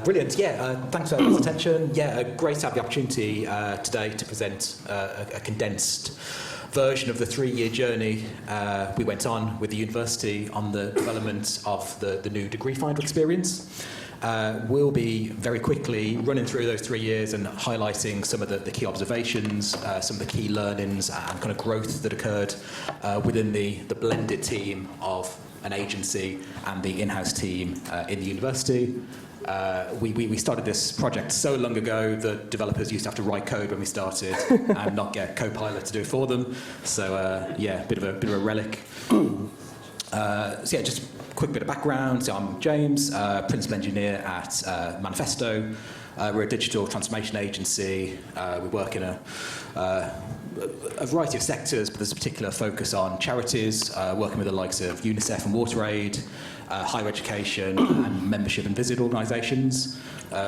Brilliant. Thanks for everyone's attention. Great to have the opportunity today to present a condensed version of the 3-year journey we went on with the university on the development of the new degree finder experience. We'll be very quickly running through those 3 years and highlighting some of the key observations, some of the key learnings and kind of growth that occurred within the blended team of an agency and the in-house team in the university. We started this project so long ago that developers used to have to write code when we started and not get Copilot to do it for them. So bit of a relic. Just a quick bit of background. So I'm James, principal engineer at Manifesto. We're a digital transformation agency. We work in a variety of sectors, but there's a particular focus on charities, working with the likes of UNICEF and WaterAid, higher education and membership and visit organisations.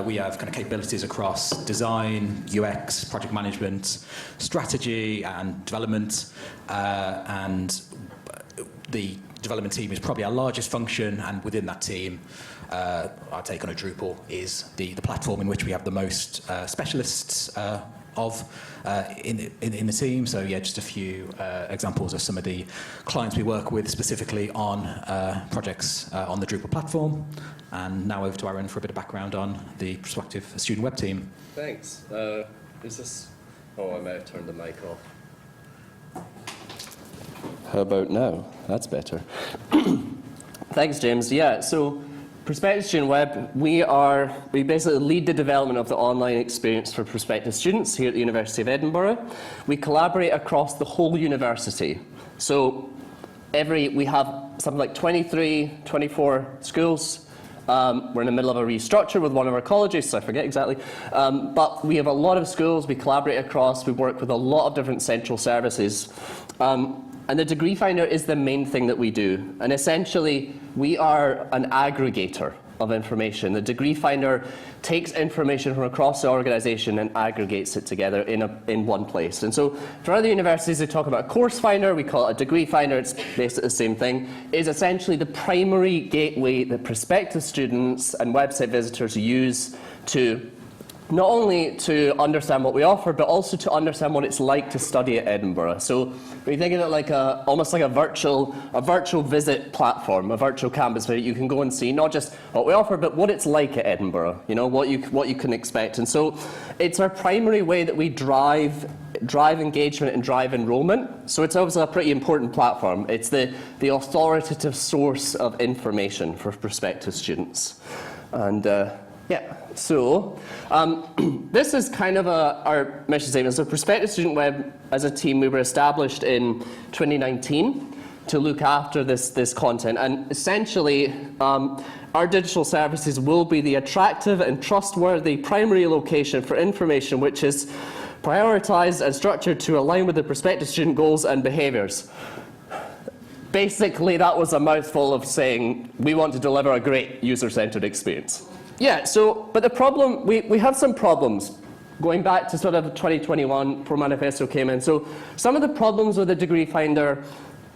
We have kind of capabilities across design, UX, project management, strategy and development, and the development team is probably our largest function, and within that team, our take on a Drupal is the platform in which we have the most specialists in the team. So just a few examples of some of the clients we work with specifically on projects on the Drupal platform. And now over to Aaron for a bit of background on the Prospective Student Web team. Thanks. Is this? Oh, I may have turned the mic off. How about now? That's better. Thanks, James. So Prospective Student Web, we basically lead the development of the online experience for prospective students here at the University of Edinburgh. We collaborate across the whole university. So we have something like 23, 24 schools. We're in the middle of a restructure with one of our colleges, so I forget exactly. But we have a lot of schools we collaborate across. We work with a lot of different central services. And the degree finder is the main thing that we do. And essentially, we are an aggregator of information. The degree finder takes information from across the organisation and aggregates it together in one place. And so for other universities, they talk about a course finder. We call it a degree finder. It's basically the same thing. It's essentially the primary gateway that prospective students and website visitors use to not only to understand what we offer, but also to understand what it's like to study at Edinburgh. So when you think of it like almost like a virtual visit platform, a virtual campus where you can go and see not just what we offer, but what it's like at Edinburgh, what you can expect. And so it's our primary way that we drive engagement and drive enrollment. So it's obviously a pretty important platform. It's the authoritative source of information for prospective students. And so this is kind of our mission statement. So Prospective Student Web, as a team, we were established in 2019 to look after this content. And essentially, our digital services will be the attractive and trustworthy primary location for information which is prioritized and structured to align with the prospective student goals and behaviors. Basically, that was a mouthful of saying we want to deliver a great user-centered experience. But the problem, we have some problems going back to sort of 2021 before Manifesto came in. So some of the problems with the degree finder,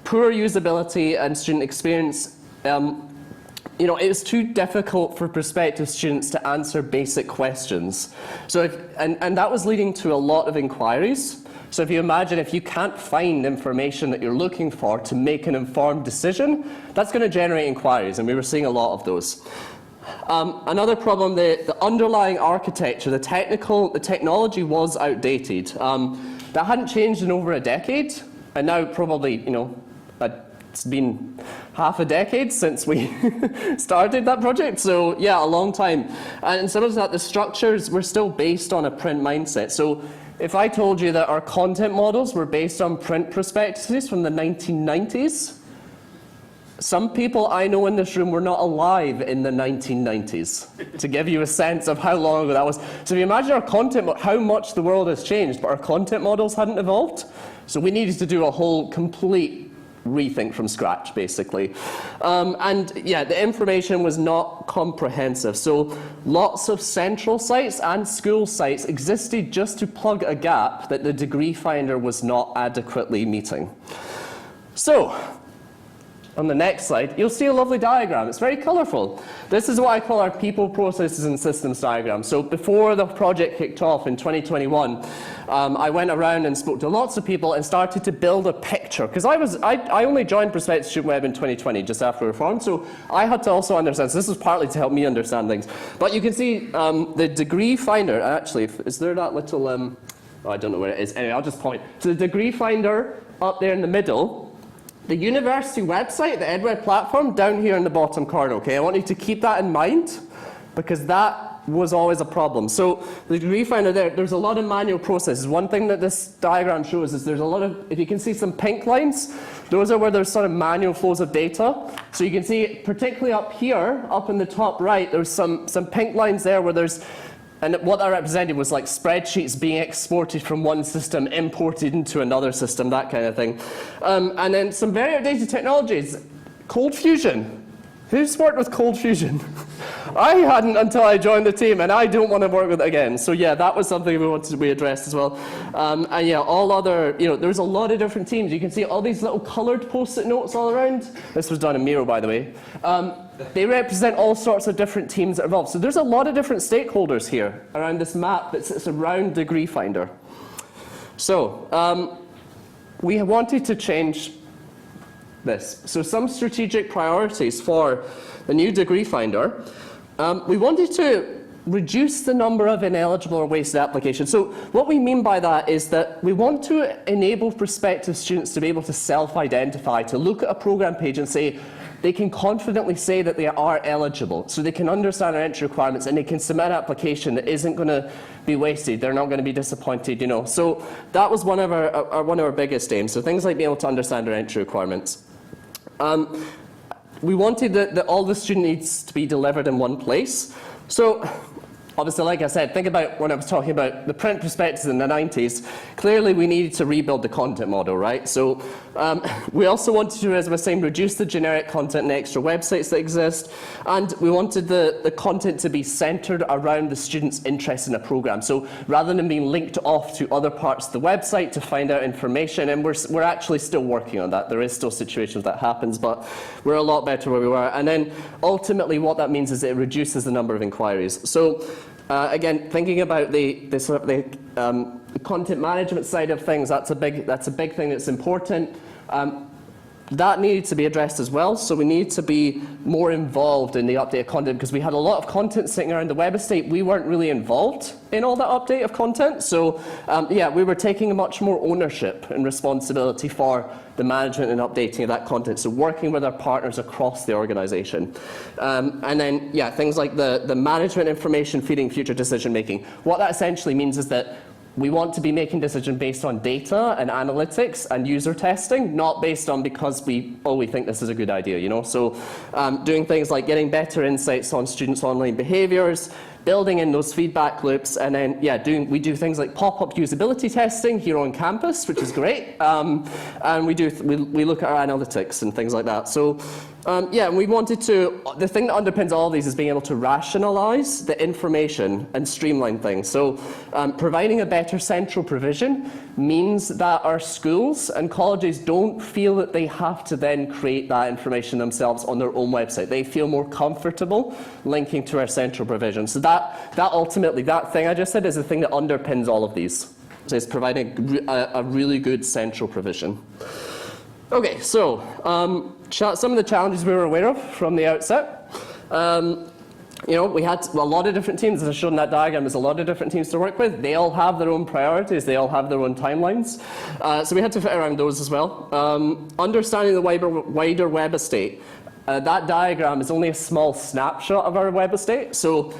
poor usability and student experience, it was too difficult for prospective students to answer basic questions. So and that was leading to a lot of inquiries. So if you imagine if you can't find information that you're looking for to make an informed decision, that's going to generate inquiries, and we were seeing a lot of those. Another problem, the underlying architecture, the technology was outdated. That hadn't changed in over a decade, and now probably, it's been half a decade since we started that project. So yeah, a long time. And some of that, the structures were still based on a print mindset. So if I told you that our content models were based on print prospectuses from the 1990s, some people I know in this room were not alive in the 1990s, to give you a sense of how long ago that was. So if you imagine our content, how much the world has changed, but our content models hadn't evolved. So we needed to do a whole complete rethink from scratch, basically. The information was not comprehensive. So lots of central sites and school sites existed just to plug a gap that the degree finder was not adequately meeting. So on the next slide, you'll see a lovely diagram. It's very colourful. This is what I call our people, processes and systems diagram. So before the project kicked off in 2021, I went around and spoke to lots of people and started to build a picture. Because I only joined Prospective Student Web in 2020, just after reform, so I had to also understand. So this was partly to help me understand things. But you can see the degree finder, actually, is there that little, oh, I don't know where it is. Anyway, I'll just point. So the degree finder up there in the middle, the university website, the EdWeb platform, down here in the bottom corner, okay? I want you to keep that in mind, because that was always a problem. So the degree finder there's a lot of manual processes. One thing that this diagram shows is there's a lot of, if you can see some pink lines, those are where there's sort of manual flows of data. So you can see, particularly up here, up in the top right, there's some pink lines there where there's, and what that represented was like spreadsheets being exported from one system, imported into another system, that kind of thing. And then some very outdated technologies. Cold Fusion. Who's worked with Cold Fusion? I hadn't until I joined the team, and I don't want to work with it again. So yeah, that was something we wanted to be addressed as well. And yeah, all other, there's a lot of different teams. You can see all these little coloured post-it notes all around. This was done in Miro, by the way. They represent all sorts of different teams that are involved. So there's a lot of different stakeholders here around this map that sits around Degree Finder. So we wanted to change this. So some strategic priorities for the new Degree Finder. We wanted to reduce the number of ineligible or wasted applications. So what we mean by that is that we want to enable prospective students to be able to self-identify, to look at a program page and say, they can confidently say that they are eligible, so they can understand our entry requirements and they can submit an application that isn't going to be wasted. They're not going to be disappointed, So that was one of our biggest aims. So things like being able to understand our entry requirements. We wanted that all the student needs to be delivered in one place. So obviously, like I said, think about when I was talking about the print prospectus in the 90s. Clearly, we needed to rebuild the content model, right? So we also wanted to, as I was saying, reduce the generic content and extra websites that exist. And we wanted the content to be centered around the student's interest in a program. So rather than being linked off to other parts of the website to find out information, and we're actually still working on that. There is still situations that happens, but we're a lot better where we were. And then ultimately what that means is it reduces the number of inquiries. So again, thinking about the content management side of things, that's a big thing that's important. That needed to be addressed as well, so we need to be more involved in the update of content, because we had a lot of content sitting around the web estate. We weren't really involved in all that update of content, so yeah, we were taking much more ownership and responsibility for the management and updating of that content, so working with our partners across the organisation. And then, yeah, things like the management information feeding future decision making. What that essentially means is that we want to be making decisions based on data and analytics and user testing, not based on because we think this is a good idea, So doing things like getting better insights on students' online behaviours, building in those feedback loops, and then we do things like pop-up usability testing here on campus, which is great, and we look at our analytics and things like that. So yeah, we wanted to, the thing that underpins all of these is being able to rationalize the information and streamline things. So providing a better central provision means that our schools and colleges don't feel that they have to then create that information themselves on their own website. They feel more comfortable linking to our central provision. So that ultimately, that thing I just said is the thing that underpins all of these. So it's providing a really good central provision. Okay, so some of the challenges we were aware of from the outset. We had a lot of different teams, as I showed in that diagram. There's a lot of different teams to work with. They all have their own priorities. They all have their own timelines. So we had to fit around those as well. Understanding the wider web estate. That diagram is only a small snapshot of our web estate. So,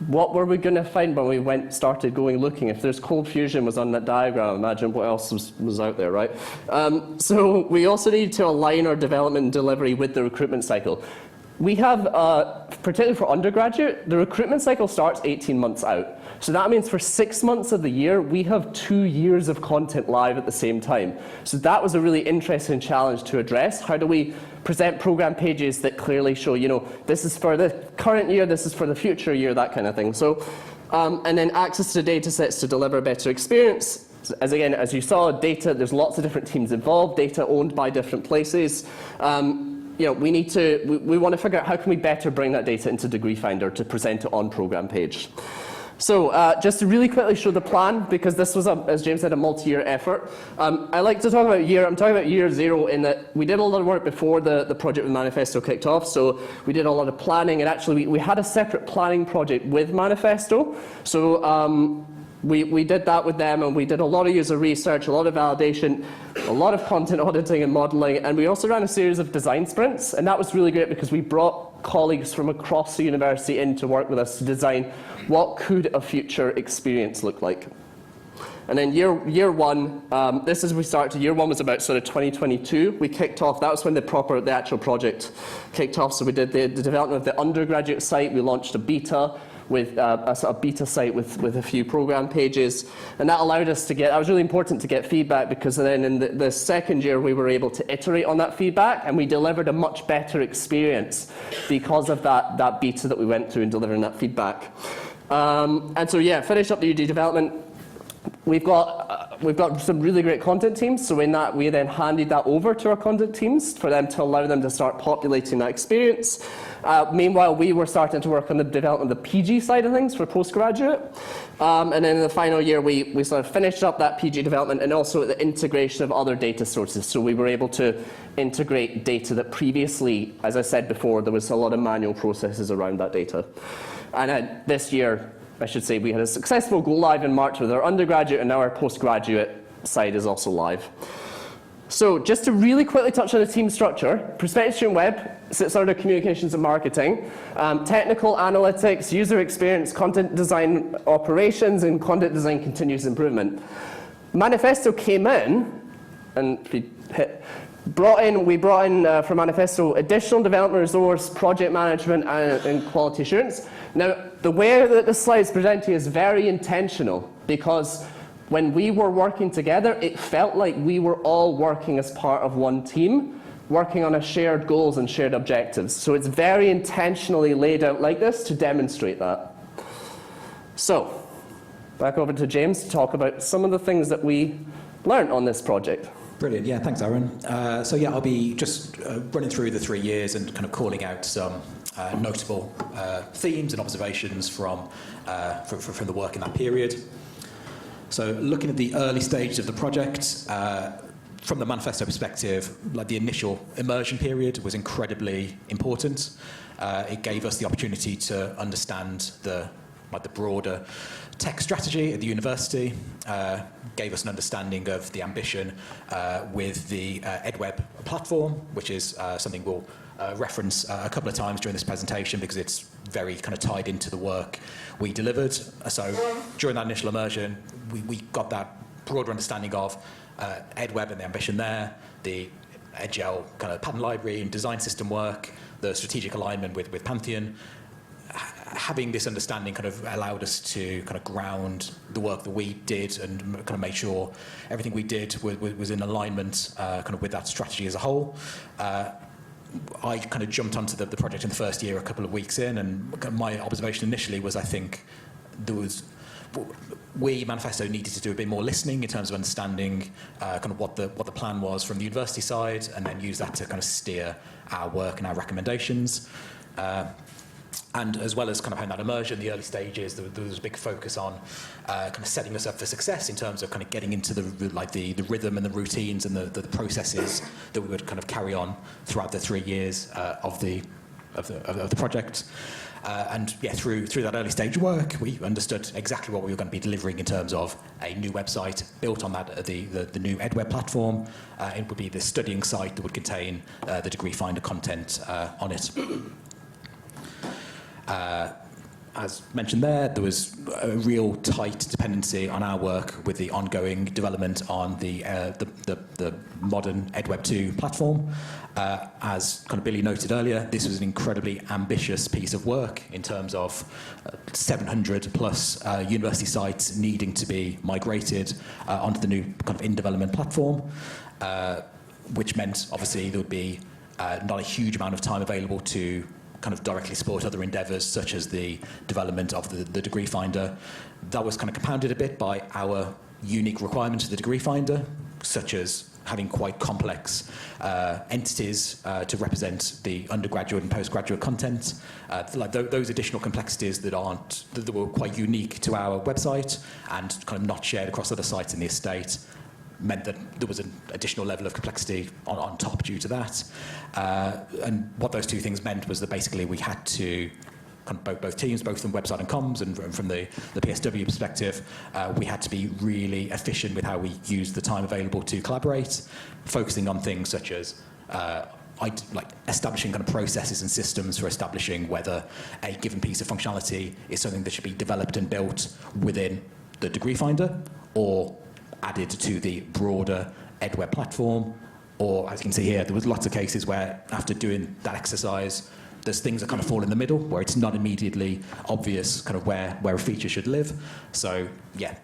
what were we going to find when we started going looking? If there's Cold Fusion was on that diagram, imagine what else was out there, right? So we also need to align our development and delivery with the recruitment cycle. We have, particularly for undergraduate, the recruitment cycle starts 18 months out. So that means for 6 months of the year, we have 2 years of content live at the same time. So that was a really interesting challenge to address. How do we present program pages that clearly show, this is for the current year, this is for the future year, that kind of thing. So, and then access to data sets to deliver a better experience. As you saw, data, there's lots of different teams involved, data owned by different places. We want to figure out how can we better bring that data into Degree Finder to present it on program page. So just to really quickly show the plan, because this was, as James said, a multi-year effort. I like to talk about I'm talking about year 0 in that we did a lot of work before the project with Manifesto kicked off. So we did a lot of planning, and actually we had a separate planning project with Manifesto. So we did that with them, and we did a lot of user research, a lot of validation, a lot of content auditing and modeling, and we also ran a series of design sprints, and that was really great because we brought colleagues from across the university in to work with us to design what could a future experience look like. And then year 1, this is we started. Year 1 was about sort of 2022. We kicked off. That was when the actual project kicked off. So we did the development of the undergraduate site. We launched a beta with a sort of beta site with a few program pages, and that allowed us to get. That was really important to get feedback, because then in the second year we were able to iterate on that feedback, and we delivered a much better experience because of that beta that we went through and delivering that feedback. And so finished up the UD development. We've got some really great content teams, so in that we then handed that over to our content teams for them to allow them to start populating that experience. Meanwhile, we were starting to work on the development of the PG side of things for postgraduate. And then in the final year, we sort of finished up that PG development and also the integration of other data sources. So we were able to integrate data that previously, as I said before, there was a lot of manual processes around that data. And this year, I should say, we had a successful go live in March with our undergraduate, and now our postgraduate side is also live. So just to really quickly touch on the team structure, Prospective Student Web sits under communications and marketing, technical analytics, user experience, content design operations, and content design continuous improvement. Manifesto came in, and if you we brought in for Manifesto additional development resource, project management, and quality assurance. Now, the way that the slides present is very intentional, because when we were working together, it felt like we were all working as part of one team, working on a shared goals and shared objectives. So it's very intentionally laid out like this to demonstrate that. So, back over to James to talk about some of the things that we learned on this project. Brilliant. Yeah, thanks, Aaron. I'll be just running through the 3 years and kind of calling out some notable themes and observations from the work in that period. So looking at the early stages of the project, from the manifesto perspective, like the initial immersion period was incredibly important. It gave us the opportunity to understand the broader tech strategy at the university, gave us an understanding of the ambition with the EdWeb platform, which is something we'll reference a couple of times during this presentation because it's very kind of tied into the work we delivered. So during that initial immersion, we got that broader understanding of EdWeb and the ambition there, the agile kind of pattern library and design system work, the strategic alignment with Pantheon. Having this understanding kind of allowed us to kind of ground the work that we did and kind of make sure everything we did was in alignment kind of with that strategy as a whole. I kind of jumped onto the project in the first year a couple of weeks in, and my observation initially was I think Manifesto needed to do a bit more listening in terms of understanding kind of what the plan was from the university side, and then use that to kind of steer our work and our recommendations. And as well as kind of having that immersion, the early stages, there was a big focus on kind of setting us up for success in terms of kind of getting into the rhythm and the routines and the processes that we would kind of carry on throughout the 3 years of the project. And yeah, through that early stage work, we understood exactly what we were going to be delivering in terms of a new website built on that the new EdWeb platform. It would be the studying site that would contain the degree finder content on it. As mentioned there was a real tight dependency on our work with the ongoing development on the modern EdWeb 2 platform. As kind of Billy noted earlier, this was an incredibly ambitious piece of work in terms of 700 plus university sites needing to be migrated onto the new kind of in-development platform, which meant obviously there would be not a huge amount of time available to kind of directly support other endeavours such as the development of the degree finder. That was kind of compounded a bit by our unique requirements of the degree finder, such as having quite complex entities to represent the undergraduate and postgraduate content, like those additional complexities that were quite unique to our website and kind of not shared across other sites in the estate, meant that there was an additional level of complexity on top due to that. And what those two things meant was that basically we had to, kind of both teams, both from website and comms and from the PSW perspective, we had to be really efficient with how we used the time available to collaborate, focusing on things such as like establishing kind of processes and systems for establishing whether a given piece of functionality is something that should be developed and built within the degree finder or added to the broader EdWeb platform. Or, as you can see here, there was lots of cases where after doing that exercise, there's things that kind of fall in the middle where it's not immediately obvious kind of where a feature should live. So yeah,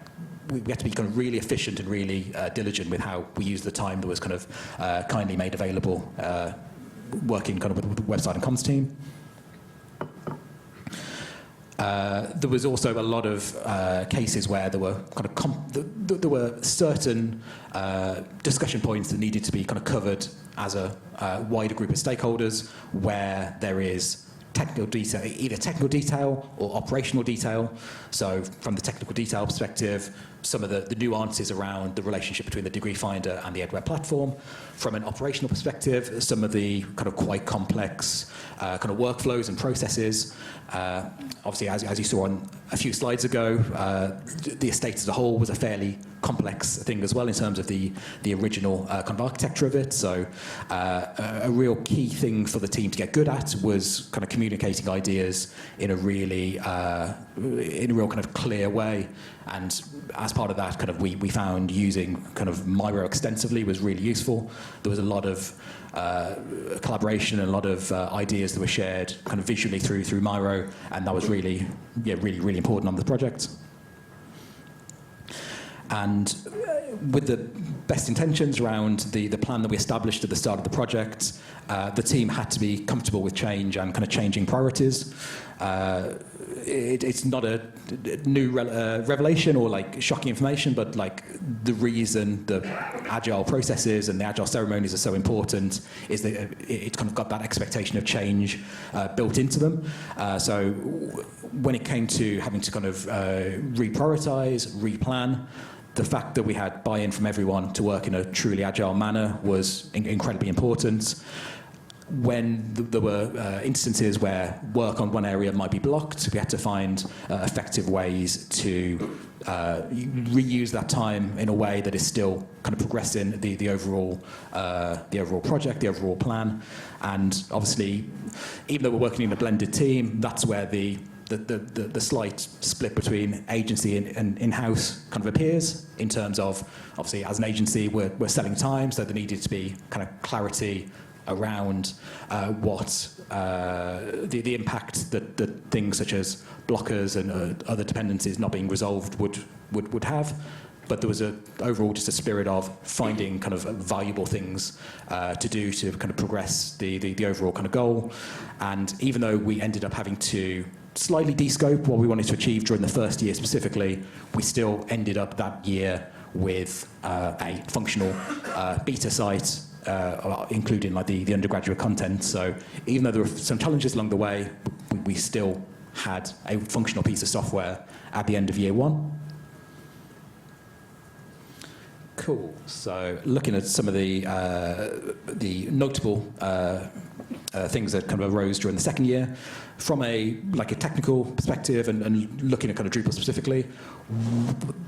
we had to be kind of really efficient and really diligent with how we use the time that was kind of kindly made available working kind of with the website and comms team. There was also a lot of cases where there were kind of there were certain discussion points that needed to be kind of covered as a wider group of stakeholders, where there is technical detail, either technical detail or operational detail. So from the technical detail perspective, some of the nuances around the relationship between the degree finder and the EdWeb platform. From an operational perspective, some of the kind of quite complex kind of workflows and processes. Obviously, as you saw on a few slides ago, the estate as a whole was a fairly complex thing as well in terms of the original kind of architecture of it. So a real key thing for the team to get good at was kind of communicating ideas in a really, in a real kind of clear way. And as part of that, kind of we found using kind of Miro extensively was really useful. There was a lot of collaboration and a lot of ideas that were shared kind of visually through Miro, and that was really important on the project. And with the best intentions around the plan that we established at the start of the project, the team had to be comfortable with change and kind of changing priorities. It's not a new revelation or like shocking information, but like the reason the agile processes and the agile ceremonies are so important is that it's kind of got that expectation of change built into them. So when it came to having to kind of reprioritize, replan, the fact that we had buy-in from everyone to work in a truly agile manner was incredibly important. When there were instances where work on one area might be blocked, we had to find effective ways to reuse that time in a way that is still kind of progressing the overall project, the overall plan. And obviously, even though we're working in a blended team, that's where the slight split between agency and in-house kind of appears, in terms of, obviously, as an agency, we're selling time, so there needed to be kind of clarity around what the impact that things such as blockers and other dependencies not being resolved would have. But there was overall just a spirit of finding kind of valuable things to do to kind of progress the overall kind of goal. And even though we ended up having to slightly de-scope what we wanted to achieve during the first year specifically, we still ended up that year with a functional beta site, including like the undergraduate content. So even though there were some challenges along the way, we still had a functional piece of software at the end of year one. Cool. So looking at some of the notable things that kind of arose during the second year, from a technical perspective and looking at kind of Drupal specifically,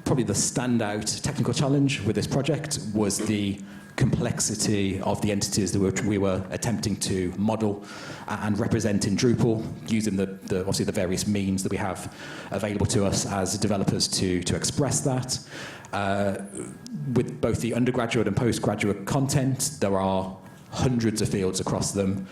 probably the standout technical challenge with this project was the complexity of the entities that we were attempting to model and represent in Drupal, using obviously the various means that we have available to us as developers to express that. With both the undergraduate and postgraduate content, there are hundreds of fields across them,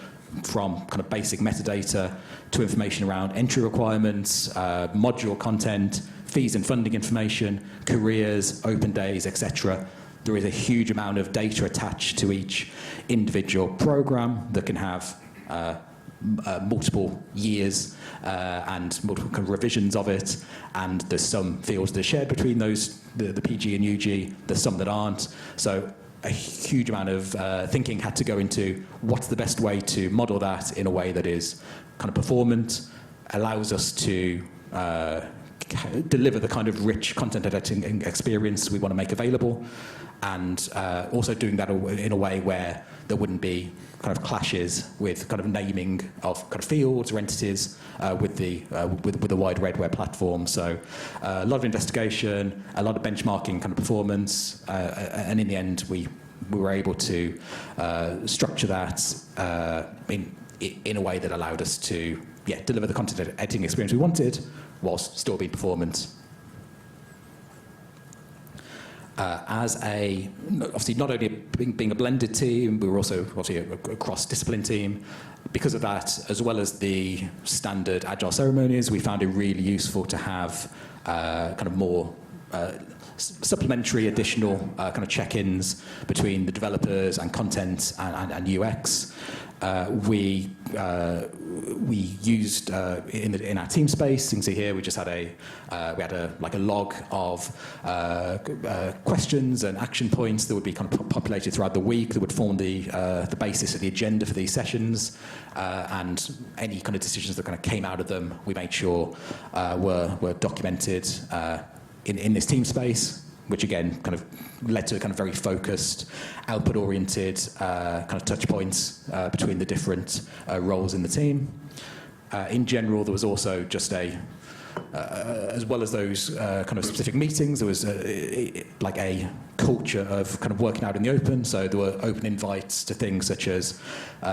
from kind of basic metadata to information around entry requirements, module content, fees and funding information, careers, open days, etc. There is a huge amount of data attached to each individual program that can have multiple years and multiple kind of revisions of it, and there's some fields that are shared between those, the PG and UG, there's some that aren't. So a huge amount of thinking had to go into what's the best way to model that in a way that is kind of performant, allows us to deliver the kind of rich content editing experience we want to make available, and also doing that in a way where there wouldn't be kind of clashes with kind of naming of kind of fields or entities with the wide red web platform. So a lot of investigation, a lot of benchmarking kind of performance, and in the end we were able to structure that in a way that allowed us to deliver the content editing experience we wanted whilst still being performant. Obviously not only being a blended team, we were also obviously a cross-discipline team. Because of that, as well as the standard agile ceremonies, we found it really useful to have kind of more supplementary additional kind of check-ins between the developers and content and UX. We used in our team space. You can see here we just had a log of questions and action points that would be kind of populated throughout the week that would form the basis of the agenda for these sessions, and any kind of decisions that kind of came out of them we made sure were documented in this team space, which again kind of led to a kind of very focused, output-oriented kind of touch points between the different roles in the team. In general, there was also just as well as those kind of specific meetings, there was like a culture of kind of working out in the open. So there were open invites to things such as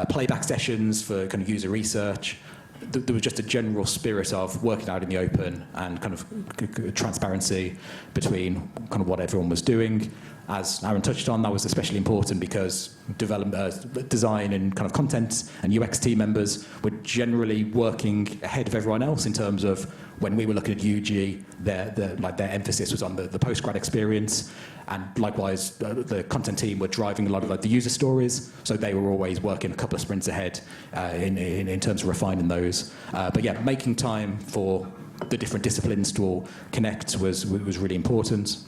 playback sessions for kind of user research. There was just a general spirit of working out in the open and kind of transparency between kind of what everyone was doing. As Aaron touched on, that was especially important because design and kind of content and UX team members were generally working ahead of everyone else in terms of when we were looking at UG, their emphasis was on the post-grad experience, and likewise the content team were driving a lot of the user stories, so they were always working a couple of sprints ahead in terms of refining those. But yeah, making time for the different disciplines to all connect was really important.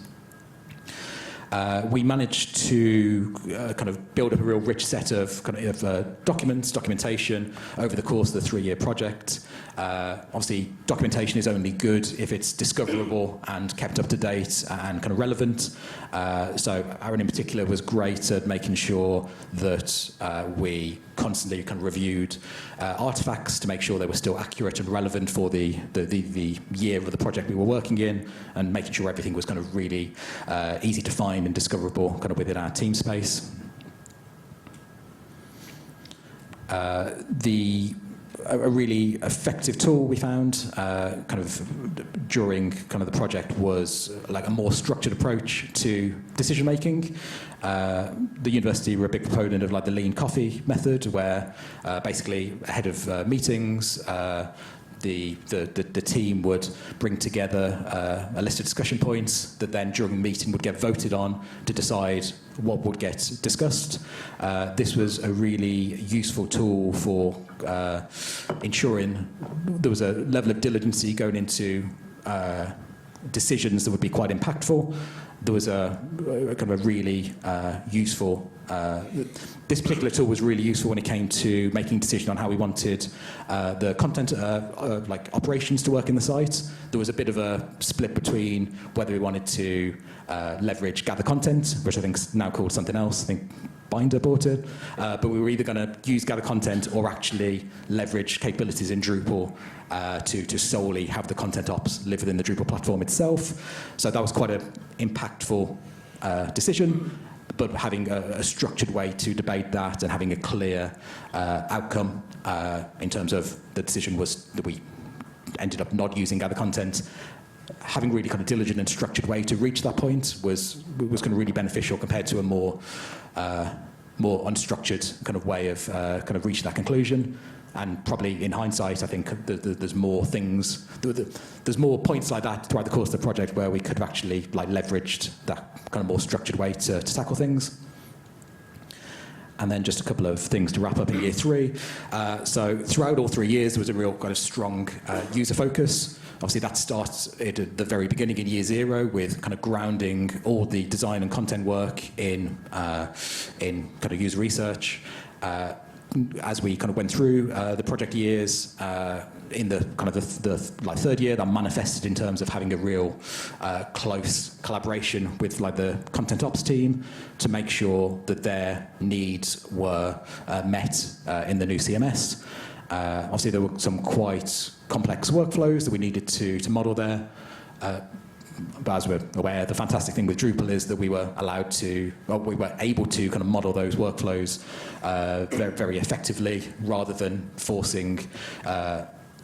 We managed to kind of build up a real rich set of documentation over the course of the 3-year project. Obviously, documentation is only good if it's discoverable and kept up to date and kind of relevant. So Aaron in particular was great at making sure that we constantly kind of reviewed artifacts to make sure they were still accurate and relevant for the year of the project we were working in, and making sure everything was kind of really easy to find and discoverable kind of within our team space. A really effective tool we found kind of during kind of the project was like a more structured approach to decision making. The university were a big proponent of like the lean coffee method, where basically ahead of meetings the team would bring together a list of discussion points that then during the meeting would get voted on to decide what would get discussed. This was a really useful tool for ensuring there was a level of diligence going into decisions that would be quite impactful. There was a kind of a really useful. This particular tool was really useful when it came to making decisions on how we wanted the content, like operations, to work in the site. There was a bit of a split between whether we wanted to leverage gather content, which I think is now called something else. I think Binder bought it, but we were either going to use gather content or actually leverage capabilities in Drupal to solely have the content ops live within the Drupal platform itself. So that was quite an impactful decision, but having a structured way to debate that and having a clear outcome in terms of the decision was that we ended up not using gather content. Having really kind of diligent and structured way to reach that point was kind of really beneficial compared to a more unstructured kind of way of kind of reaching that conclusion. And probably in hindsight, I think there's more things, there's more points like that throughout the course of the project where we could have actually like leveraged that kind of more structured way to tackle things. And then just a couple of things to wrap up in year 3. So throughout all 3 years, there was a real kind of strong user focus. Obviously, that starts at the very beginning in year 0 with kind of grounding all the design and content work in kind of user research. As we kind of went through the project years, in the kind of the like 3rd year, that manifested in terms of having a real close collaboration with like the content ops team to make sure that their needs were met in the new CMS. Obviously, there were some quite complex workflows that we needed to model there. But as we're aware, the fantastic thing with Drupal is that we were able to kind of model those workflows very, very effectively, rather than forcing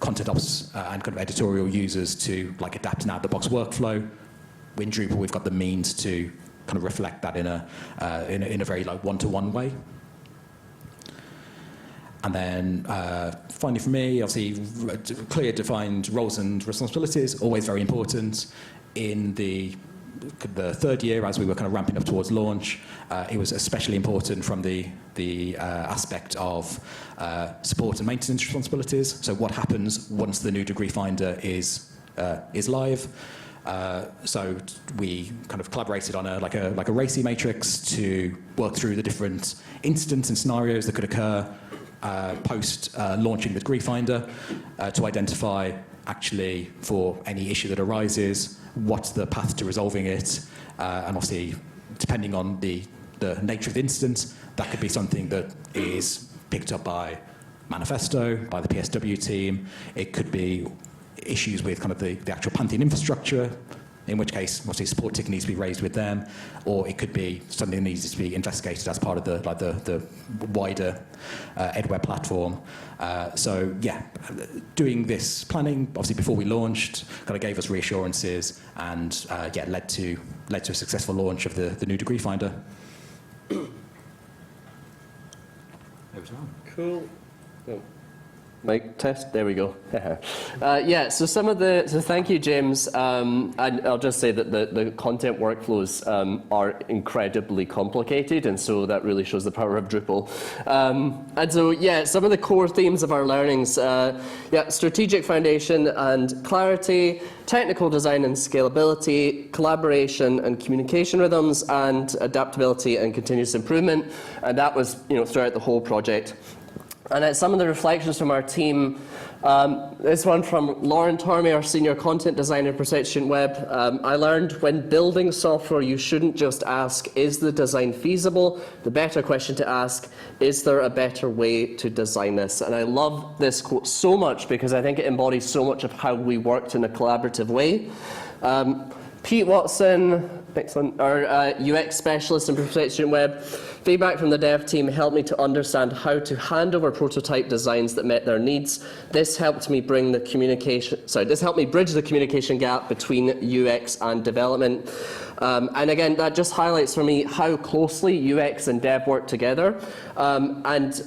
content ops and kind of editorial users to like adapt an out-of-the-box workflow. In Drupal, we've got the means to kind of reflect that in a very like one-to-one way. And then finally for me, obviously, clear defined roles and responsibilities, always very important. In the 3rd year, as we were kind of ramping up towards launch, it was especially important from the aspect of support and maintenance responsibilities. So what happens once the new degree finder is live? So we kind of collaborated on a RACI matrix to work through the different incidents and scenarios that could occur post launching the degree finder to identify actually for any issue that arises, what's the path to resolving it, and obviously depending on the nature of the incident, that could be something that is picked up by manifesto, by the PSW team. It could be issues with kind of the actual Pantheon infrastructure, in which case obviously support ticket needs to be raised with them, or it could be something that needs to be investigated as part of the wider EdWeb platform. So yeah, doing this planning obviously before we launched kind of gave us reassurances and yeah, led to a successful launch of the new degree finder. Cool. Oh. Mic test, there we go. Yeah, so thank you, James. And I'll just say that the content workflows are incredibly complicated, and so that really shows the power of Drupal. And so, yeah, some of the core themes of our learnings, strategic foundation and clarity, technical design and scalability, collaboration and communication rhythms, and adaptability and continuous improvement. And that was, throughout the whole project. And some of the reflections from our team, this one from Lauren Tormey, our senior content designer for Prospective Student Web. I learned when building software, you shouldn't just ask, is the design feasible? The better question to ask, is there a better way to design this? And I love this quote so much because I think it embodies so much of how we worked in a collaborative way. Pete Watson, excellent, our UX specialist in Prospective Student Web. Feedback from the dev team helped me to understand how to hand over prototype designs that met their needs. This helped me bridge the communication gap between UX and development. And again, that just highlights for me how closely UX and dev work together. And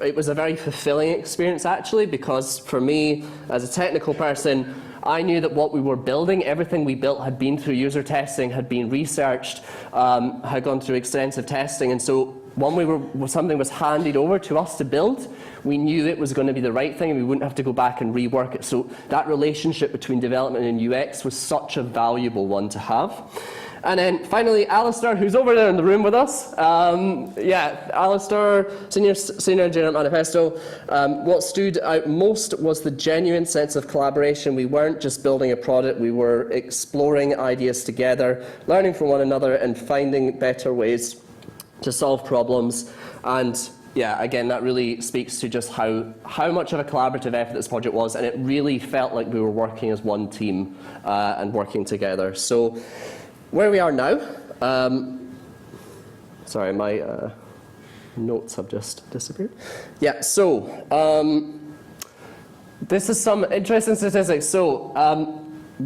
it was a very fulfilling experience actually, because for me, as a technical person, I knew that what we were building, everything we built had been through user testing, had been researched, had gone through extensive testing, and so when something was handed over to us to build, we knew it was going to be the right thing and we wouldn't have to go back and rework it. So that relationship between development and UX was such a valuable one to have. And then finally, Alistair, who's over there in the room with us. Alistair, senior engineer at Manifesto. What stood out most was the genuine sense of collaboration. We weren't just building a product, we were exploring ideas together, learning from one another and finding better ways to solve problems. And yeah, again, that really speaks to just how much of a collaborative effort this project was, and it really felt like we were working as one team and working together. So, where we are now, sorry, my notes have just disappeared. Yeah, so this is some interesting statistics. So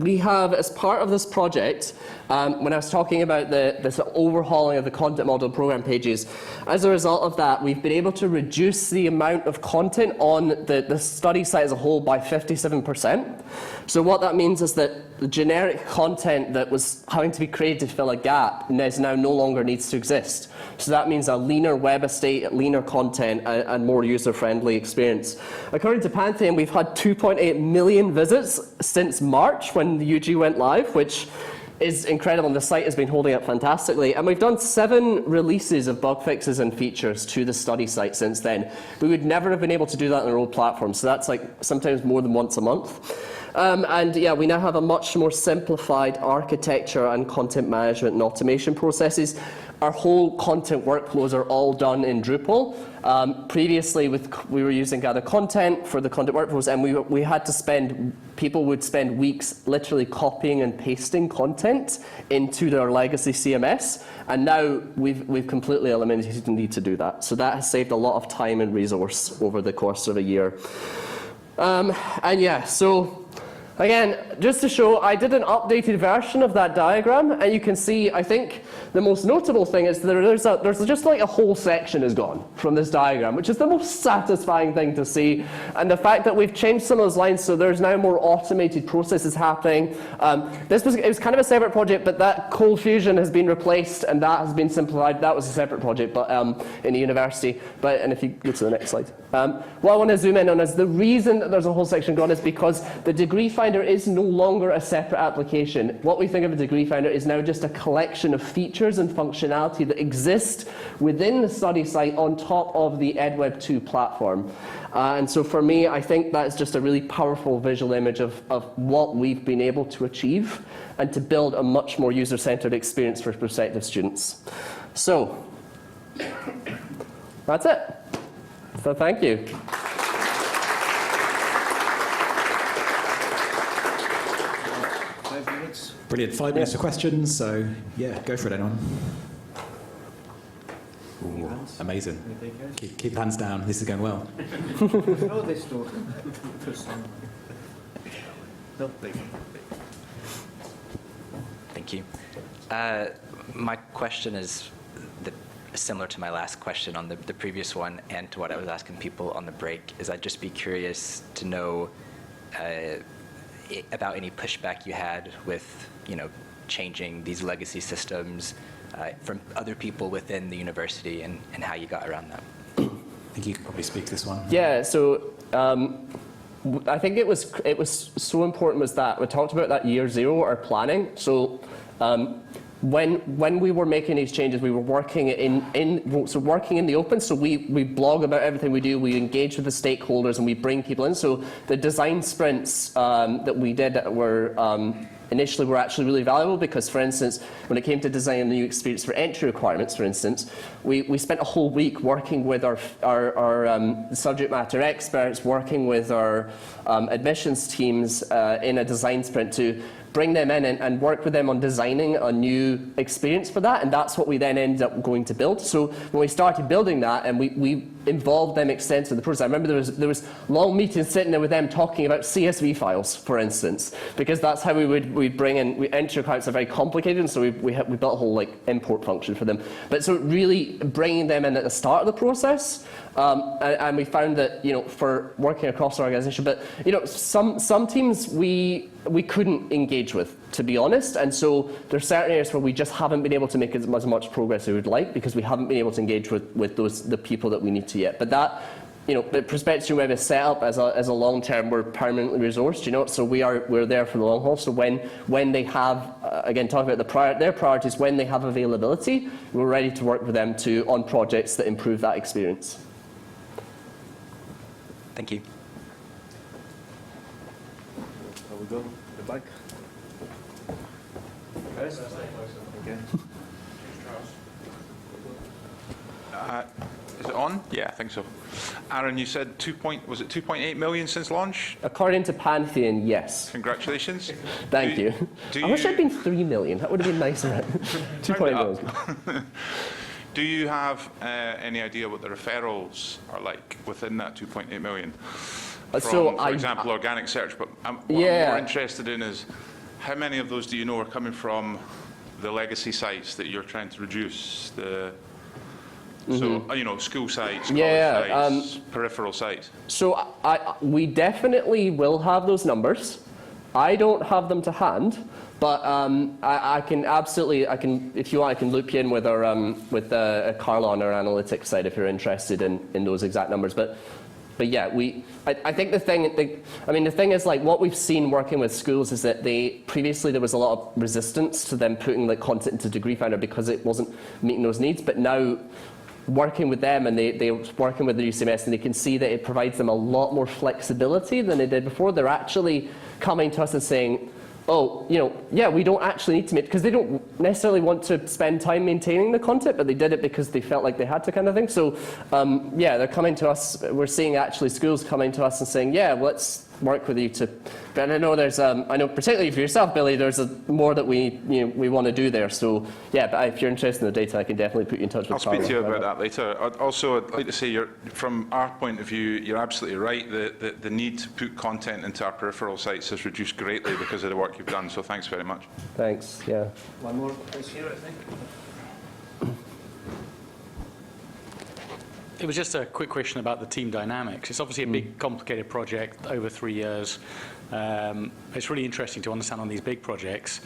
we have, as part of this project, when I was talking about this overhauling of the content model program pages, as a result of that, we've been able to reduce the amount of content on the study site as a whole by 57%. So what that means is that the generic content that was having to be created to fill a gap now no longer needs to exist. So that means a leaner web estate, leaner content, and more user-friendly experience. According to Pantheon, we've had 2.8 million visits since March when the UG went live, which is incredible, and the site has been holding up fantastically. And we've done 7 releases of bug fixes and features to the study site since then. We would never have been able to do that on our old platform, so that's like sometimes more than once a month. And yeah, we now have a much more simplified architecture and content management and automation processes. Our whole content workflows are all done in Drupal. Previously, we were using Gather Content for the content workflows, and we had to people would spend weeks literally copying and pasting content into their legacy CMS, and now we've completely eliminated the need to do that. So that has saved a lot of time and resource over the course of a year. And yeah, so again, just to show, I did an updated version of that diagram, and you can see, I think the most notable thing is there's just like a whole section is gone from this diagram, which is the most satisfying thing to see. And the fact that we've changed some of those lines, so there's now more automated processes happening. It was kind of a separate project, but that Cold Fusion has been replaced, and that has been simplified. That was a separate project, but in the university. And if you go to the next slide. What I want to zoom in on is the reason that there's a whole section gone is because the degree finder is no longer a separate application. What we think of a degree finder is now just a collection of features and functionality that exist within the study site on top of the EdWeb 2 platform. And so for me, I think that's just a really powerful visual image of what we've been able to achieve and to build a much more user-centered experience for prospective students. So that's it. So thank you. Brilliant. 5 minutes for questions, so yeah, go for it, anyone. Ooh, amazing. Keep hands down. This is going well. Thank you. My question is similar to my last question on the previous one, and to what I was asking people on the break. I'd just be curious to know about any pushback you had with, changing these legacy systems from other people within the university, and how you got around that. I think you could probably speak to this one. Yeah, so I think it was so important was that we talked about that year 0, our planning. So when we were making these changes, we were working working in the open. So we blog about everything we do. We engage with the stakeholders, and we bring people in. So the design sprints that we did were initially were actually really valuable because, for instance, when it came to designing a new experience for entry requirements, for instance, we spent a whole week working with our subject matter experts, working with our admissions teams in a design sprint to bring them in and work with them on designing a new experience for that, and that's what we then ended up going to build. So when we started building that, and we involved them extensively in the process, I remember there was long meetings sitting there with them talking about CSV files, for instance, because that's how we'd bring in, entry requirements are very complicated, and so we built a whole import function for them. But so really bringing them in at the start of the process, and we found that for working across the organisation, but some teams we couldn't engage with, to be honest, and so there's certain areas where we just haven't been able to make as much progress as we would like because we haven't been able to engage with the people that we need to yet. But that, the Prospective Student Web is set up as a long-term, we're permanently resourced, so we're there for the long haul. So when they have, again, talking about their priorities, when they have availability, we're ready to work with them on projects that improve that experience. Thank you. There we go. The back. Yes. Okay. Is it on? Yeah, I think so. Aaron, you said 2.8 million since launch? According to Pantheon, yes. Congratulations. Thank you. I wish I'd been 3 million. That would have been nicer. 2.8 million. Do you have any idea what the referrals are like within that 2.8 million? For example, organic search, but what I'm more interested in is how many of those do you know are coming from the legacy sites that you're trying to reduce? So, you know, school sites, college sites, peripheral sites. So we definitely will have those numbers. I don't have them to hand, but I can absolutely, if you want, I can loop you in with our Carla on our analytics side if you're interested in those exact numbers. But yeah, I think the thing is, like, what we've seen working with schools is that previously there was a lot of resistance to them putting like content into Degree Finder because it wasn't meeting those needs, but now working with them, and they're working with the UCMS, and they can see that it provides them a lot more flexibility than they did before. They're actually coming to us and saying, oh, you know, yeah, we don't actually need to make, because they don't necessarily want to spend time maintaining the content, but they did it because they felt like they had to, kind of thing. So, yeah, they're coming to us. We're seeing actually schools coming to us and saying, yeah, let's work with you to. But I know there's, I know particularly for yourself, Billy, there's more that we want to do there. So, yeah, but if you're interested in the data, I can definitely put you in touch with. I'll speak to you about that later. I'd like to say, from our point of view, you're absolutely right. The need to put content into our peripheral sites has reduced greatly because of the work you've done. So thanks very much. Thanks. Yeah. One more place here, I think. It was just a quick question about the team dynamics. It's obviously a big, complicated project over 3 years. It's really interesting to understand on these big projects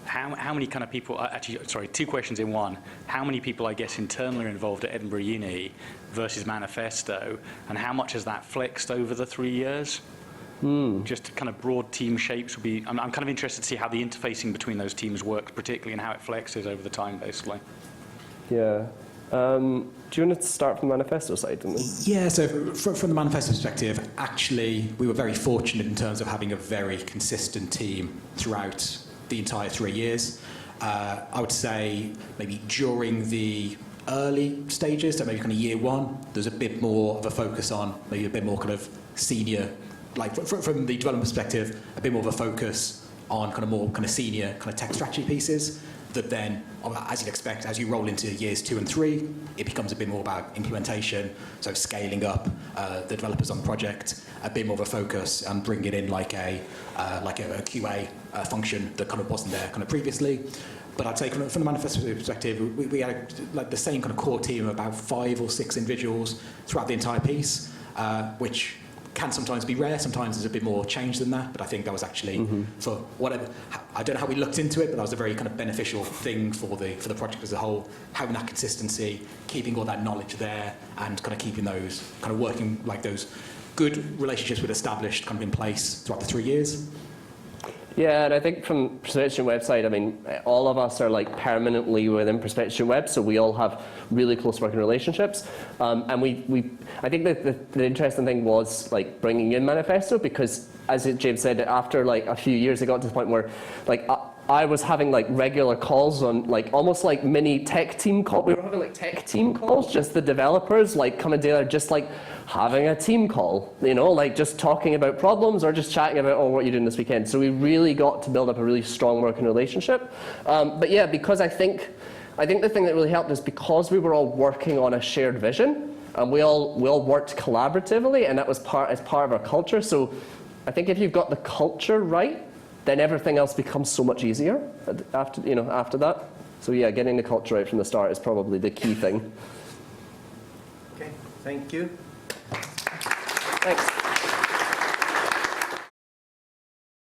how many kind of people, actually, sorry, two questions in one. How many people, I guess, internally are involved at Edinburgh Uni versus Manifesto, and how much has that flexed over the 3 years? Just kind of broad team shapes would be, I'm kind of interested to see how the interfacing between those teams works, particularly, and how it flexes over the time, basically. Yeah. Do you want to start from the Manifesto side? Yeah, so from the Manifesto perspective, actually, we were very fortunate in terms of having a very consistent team throughout the entire 3 years. I would say maybe during the early stages, so maybe kind of year one, there's a bit more of a focus on maybe a bit more kind of senior, like from the development perspective, a bit more of a focus on kind of more kind of senior kind of tech strategy pieces. That then, as you'd expect, as you roll into years 2 and 3, it becomes a bit more about implementation, so scaling up the developers on the project, a bit more of a focus and bringing in like a QA function that kind of wasn't there kind of previously. But I'd say from the Manifesto perspective, we had like the same kind of core team of about 5 or 6 individuals throughout the entire piece, which can sometimes be rare. Sometimes there's a bit more change than that, but I think that was actually for whatever. I don't know how we looked into it, but that was a very kind of beneficial thing for the project as a whole. Having that consistency, keeping all that knowledge there, and kind of keeping those kind of working like those good relationships with established kind of in place throughout the 3 years. Yeah, and I think from Prospective website, I mean, all of us are like permanently within Prospective Web, so we all have really close working relationships. And I think that the interesting thing was like bringing in Manifesto, because as James said, after like a few years, it got to the point where like I was having like regular calls on like almost like mini tech team calls. We were having like tech team calls, just the developers like coming together, just like having a team call, you know, like just talking about problems or just chatting about, oh, what you're doing this weekend. So we really got to build up a really strong working relationship. But yeah, because I think the thing that really helped is because we were all working on a shared vision, and we all worked collaboratively, and that was part of our culture. So I think if you've got the culture right, then everything else becomes so much easier after that. So yeah, getting the culture right from the start is probably the key thing. Okay, thank you. Thanks.